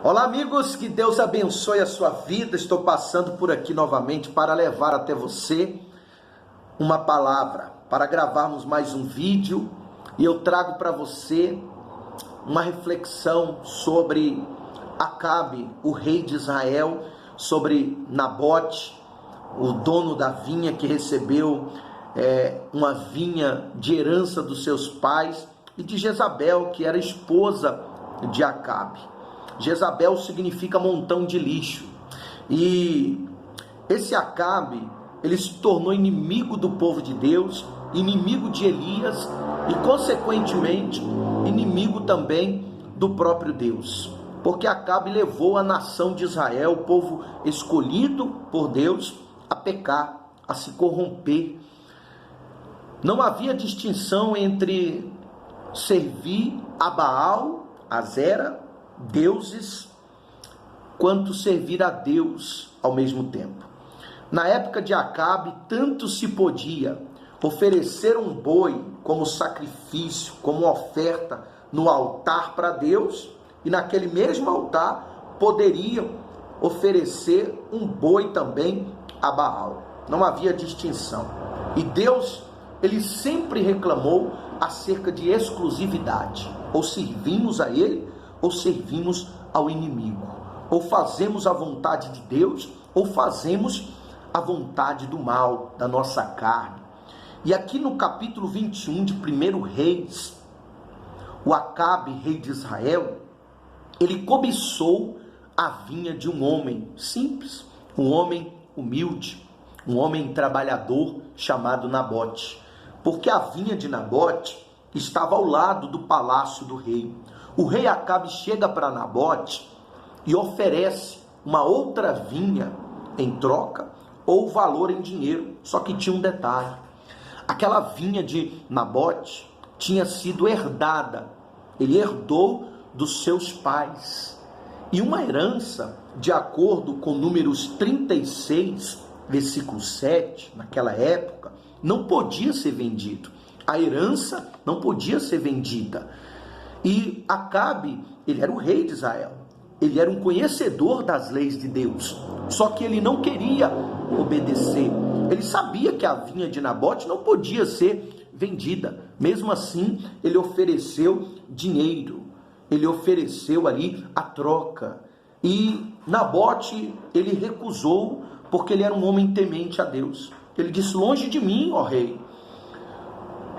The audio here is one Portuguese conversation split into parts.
Olá amigos, que Deus abençoe a sua vida. Estou passando por aqui novamente para levar até você uma palavra, para gravarmos mais um vídeo, e eu trago para você uma reflexão sobre Acabe, o rei de Israel, sobre Nabote, o dono da vinha que recebeu uma vinha de herança dos seus pais, e de Jezabel, que era esposa de Acabe. Jezabel significa montão de lixo. E esse Acabe, ele se tornou inimigo do povo de Deus, inimigo de Elias e, consequentemente, inimigo também do próprio Deus. Porque Acabe levou a nação de Israel, o povo escolhido por Deus, a pecar, a se corromper. Não havia distinção entre servir a Baal, a Zera, deuses, quanto servir a Deus ao mesmo tempo. Na época de Acabe, tanto se podia oferecer um boi como sacrifício, como oferta no altar para Deus, e naquele mesmo altar poderiam oferecer um boi também a Baal. Não havia distinção. E Deus, ele sempre reclamou acerca de exclusividade. Ou servimos a ele, ou servimos ao inimigo. Ou fazemos a vontade de Deus, ou fazemos a vontade do mal, da nossa carne. E aqui no capítulo 21 de 1 Reis, o Acabe, rei de Israel, ele cobiçou a vinha de um homem simples, um homem humilde, um homem trabalhador chamado Nabote. Porque a vinha de Nabote estava ao lado do palácio do rei. O rei Acabe chega para Nabote e oferece uma outra vinha em troca ou valor em dinheiro. Só que tinha um detalhe: aquela vinha de Nabote tinha sido herdada. Ele herdou dos seus pais. E uma herança, de acordo com Números 36, versículo 7, naquela época, não podia ser vendido. A herança não podia ser vendida. E Acabe, ele era o rei de Israel. Ele era um conhecedor das leis de Deus. Só que ele não queria obedecer. Ele sabia que a vinha de Nabote não podia ser vendida. Mesmo assim, ele ofereceu dinheiro. Ele ofereceu ali a troca. E Nabote, ele recusou, porque ele era um homem temente a Deus. Ele disse: longe de mim, ó rei,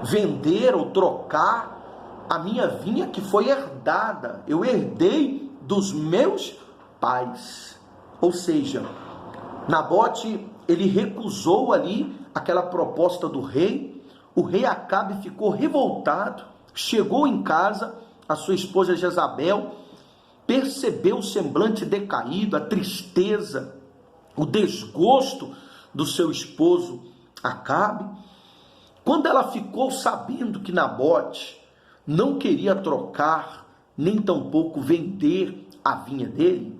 vender ou trocar a minha vinha que foi herdada. Eu herdei dos meus pais. Ou seja, Nabote, ele recusou ali aquela proposta do rei. O rei Acabe ficou revoltado, chegou em casa, a sua esposa Jezabel percebeu o semblante decaído, a tristeza, o desgosto do seu esposo Acabe. Quando ela ficou sabendo que Nabote não queria trocar, nem tampouco vender a vinha dele,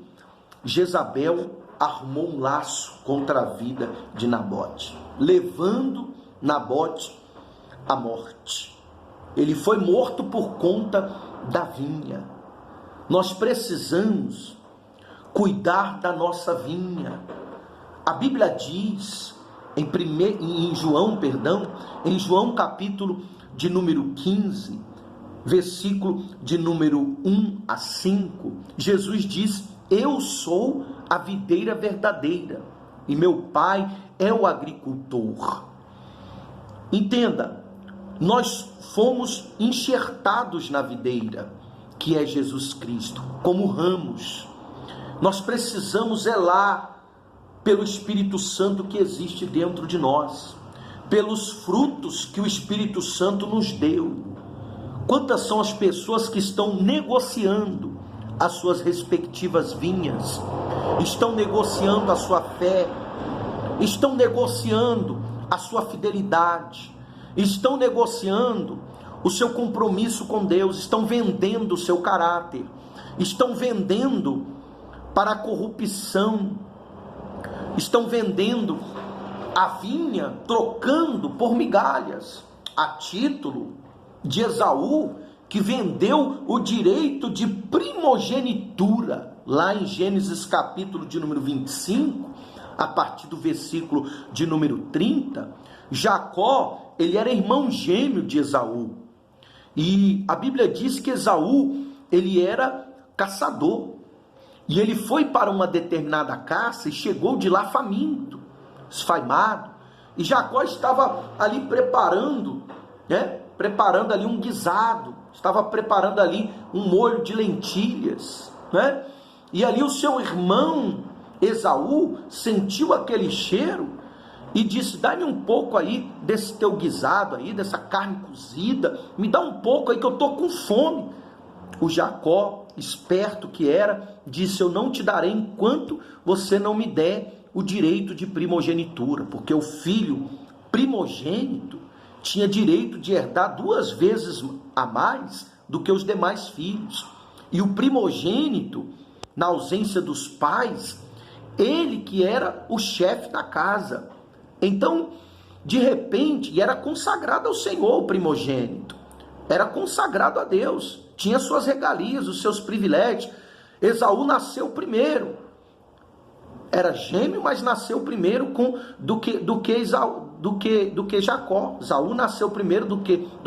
Jezabel armou um laço contra a vida de Nabote, levando Nabote à morte. Ele foi morto por conta da vinha. Nós precisamos cuidar da nossa vinha. A Bíblia diz em João capítulo de número 15, versículo de número 1 a 5, Jesus diz: eu sou a videira verdadeira e meu pai é o agricultor. Entenda, nós fomos enxertados na videira, que é Jesus Cristo, como ramos. Nós precisamos zelar pelo Espírito Santo que existe dentro de nós, pelos frutos que o Espírito Santo nos deu. Quantas são as pessoas que estão negociando as suas respectivas vinhas, estão negociando a sua fé, estão negociando a sua fidelidade, estão negociando o seu compromisso com Deus, estão vendendo o seu caráter, estão vendendo para a corrupção, estão vendendo a vinha, trocando por migalhas, a título de Esaú, que vendeu o direito de primogenitura, lá em Gênesis capítulo de número 25, a partir do versículo de número 30, Jacó, ele era irmão gêmeo de Esaú. E a Bíblia diz que Esaú, ele era caçador. E ele foi para uma determinada caça e chegou de lá faminto, esfaimado. E Jacó estava ali preparando ali um guisado, estava preparando ali um molho de lentilhas, né? E ali o seu irmão Esaú sentiu aquele cheiro e disse: dá-me um pouco aí desse teu guisado aí, dessa carne cozida, me dá um pouco aí que eu estou com fome. O Jacó, esperto que era, disse: eu não te darei enquanto você não me der o direito de primogenitura, porque o filho primogênito tinha direito de herdar 2 vezes a mais do que os demais filhos. E o primogênito, na ausência dos pais, ele que era o chefe da casa. Então, de repente, e era consagrado ao Senhor o primogênito, era consagrado a Deus, tinha suas regalias, os seus privilégios. Esaú nasceu primeiro, era gêmeo, mas nasceu primeiro do que Jacó. Esaú nasceu primeiro do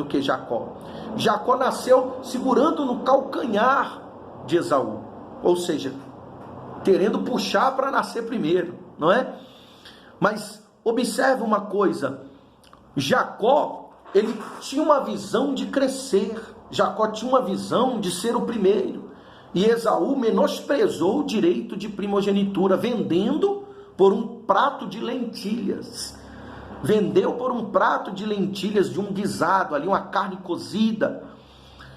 que Jacó. Jacó nasceu segurando no calcanhar de Esaú, ou seja, querendo puxar para nascer primeiro, não é? Mas observa uma coisa, Jacó, ele tinha uma visão de crescer, Jacó tinha uma visão de ser o primeiro, e Esaú menosprezou o direito de primogenitura, vendendo por um prato de lentilhas, vendeu por um prato de lentilhas de um guisado, ali uma carne cozida.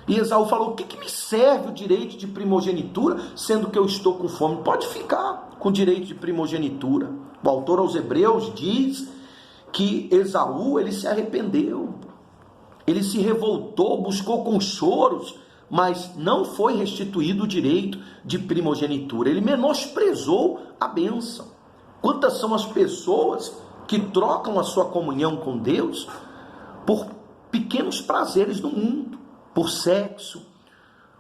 E Esaú falou: o que me serve o direito de primogenitura, sendo que eu estou com fome? Pode ficar com direito de primogenitura. O autor aos Hebreus diz que Esaú, ele se arrependeu, ele se revoltou, buscou com choros, mas não foi restituído o direito de primogenitura. Ele menosprezou a bênção. Quantas são as pessoas que trocam a sua comunhão com Deus por pequenos prazeres do mundo, por sexo,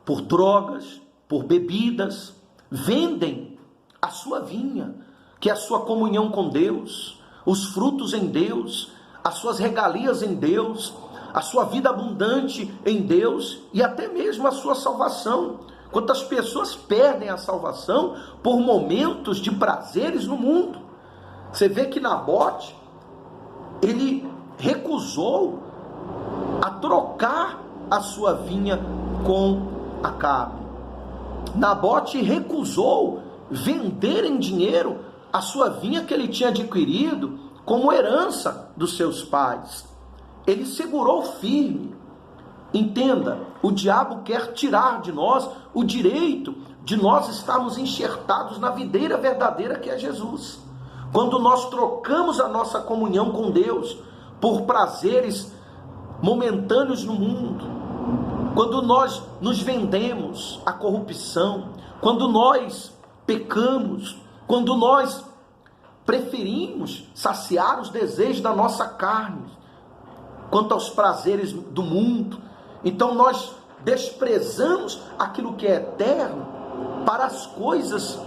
por drogas, por bebidas, vendem a sua vinha, que é a sua comunhão com Deus, os frutos em Deus, as suas regalias em Deus, a sua vida abundante em Deus e até mesmo a sua salvação. Quantas pessoas perdem a salvação por momentos de prazeres no mundo? Você vê que Nabote, ele recusou a trocar a sua vinha com Acabe. Nabote recusou vender em dinheiro a sua vinha que ele tinha adquirido como herança dos seus pais. Ele segurou firme. Entenda, o diabo quer tirar de nós o direito de nós estarmos enxertados na videira verdadeira que é Jesus. Quando nós trocamos a nossa comunhão com Deus por prazeres momentâneos no mundo, quando nós nos vendemos à corrupção, quando nós pecamos, quando nós preferimos saciar os desejos da nossa carne, quanto aos prazeres do mundo, então nós desprezamos aquilo que é eterno para as coisas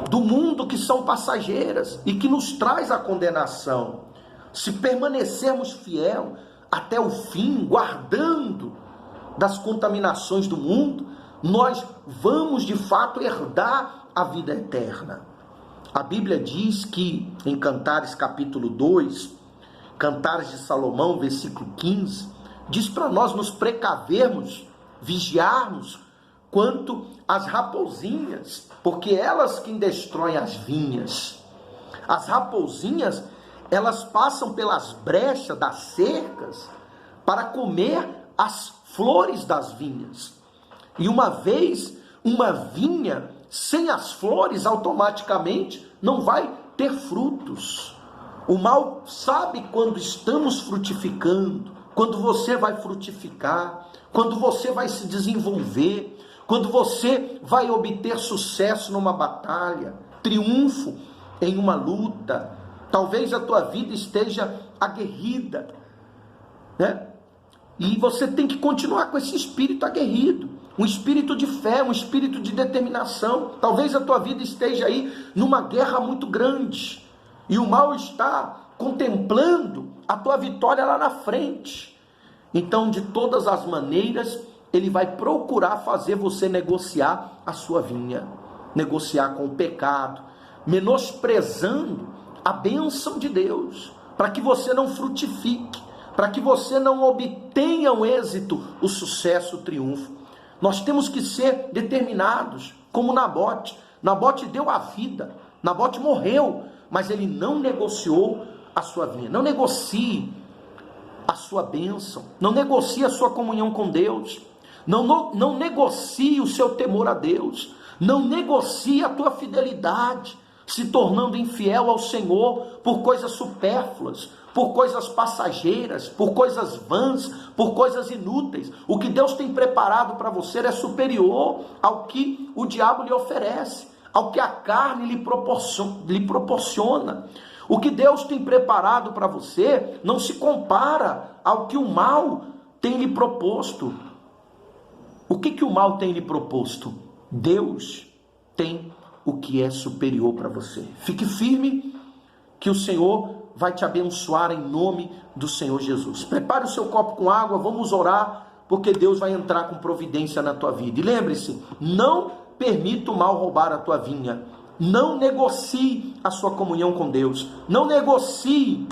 do mundo que são passageiras e que nos traz a condenação. Se permanecermos fiel até o fim, guardando das contaminações do mundo, nós vamos de fato herdar a vida eterna. A Bíblia diz que em Cantares capítulo 2, Cantares de Salomão, versículo 15, diz para nós nos precavermos, vigiarmos quanto às raposinhas, porque elas quem destroem as vinhas. As raposinhas, elas passam pelas brechas das cercas para comer as flores das vinhas. E uma vez, uma vinha sem as flores, automaticamente não vai ter frutos. O mal sabe quando estamos frutificando, quando você vai frutificar, quando você vai se desenvolver, quando você vai obter sucesso numa batalha, triunfo em uma luta. Talvez a tua vida esteja aguerrida, né? E você tem que continuar com esse espírito aguerrido, um espírito de fé, um espírito de determinação. Talvez a tua vida esteja aí numa guerra muito grande, e o mal está contemplando a tua vitória lá na frente. Então, de todas as maneiras, ele vai procurar fazer você negociar a sua vinha, negociar com o pecado, menosprezando a bênção de Deus, para que você não frutifique, para que você não obtenha o êxito, o sucesso, o triunfo. Nós temos que ser determinados, como Nabote. Nabote deu a vida, Nabote morreu, mas ele não negociou a sua vinha. Não negocie a sua bênção, não negocie a sua comunhão com Deus, não negocie o seu temor a Deus, não negocie a tua fidelidade, se tornando infiel ao Senhor por coisas supérfluas, por coisas passageiras, por coisas vãs, por coisas inúteis. O que Deus tem preparado para você é superior ao que o diabo lhe oferece, ao que a carne lhe proporciona. O que Deus tem preparado para você não se compara ao que o mal tem lhe proposto. O que o mal tem lhe proposto? Deus tem o que é superior para você. Fique firme, que o Senhor vai te abençoar em nome do Senhor Jesus. Prepare o seu copo com água, vamos orar, porque Deus vai entrar com providência na tua vida. E lembre-se, não permita o mal roubar a tua vinha. Não negocie a sua comunhão com Deus. Não negocie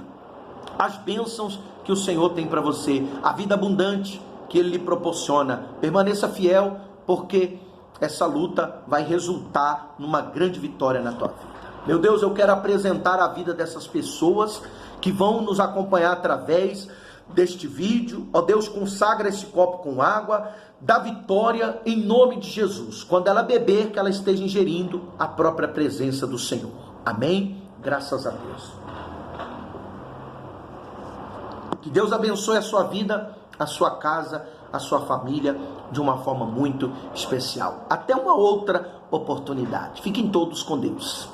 as bênçãos que o Senhor tem para você, a vida abundante que Ele lhe proporciona. Permaneça fiel, porque essa luta vai resultar numa grande vitória na tua vida. Meu Deus, eu quero apresentar a vida dessas pessoas que vão nos acompanhar através deste vídeo. Ó Deus, consagra esse copo com água, dá vitória em nome de Jesus. Quando ela beber, que ela esteja ingerindo a própria presença do Senhor. Amém? Graças a Deus. Que Deus abençoe a sua vida, a sua casa, a sua família de uma forma muito especial. Até uma outra oportunidade. Fiquem todos com Deus.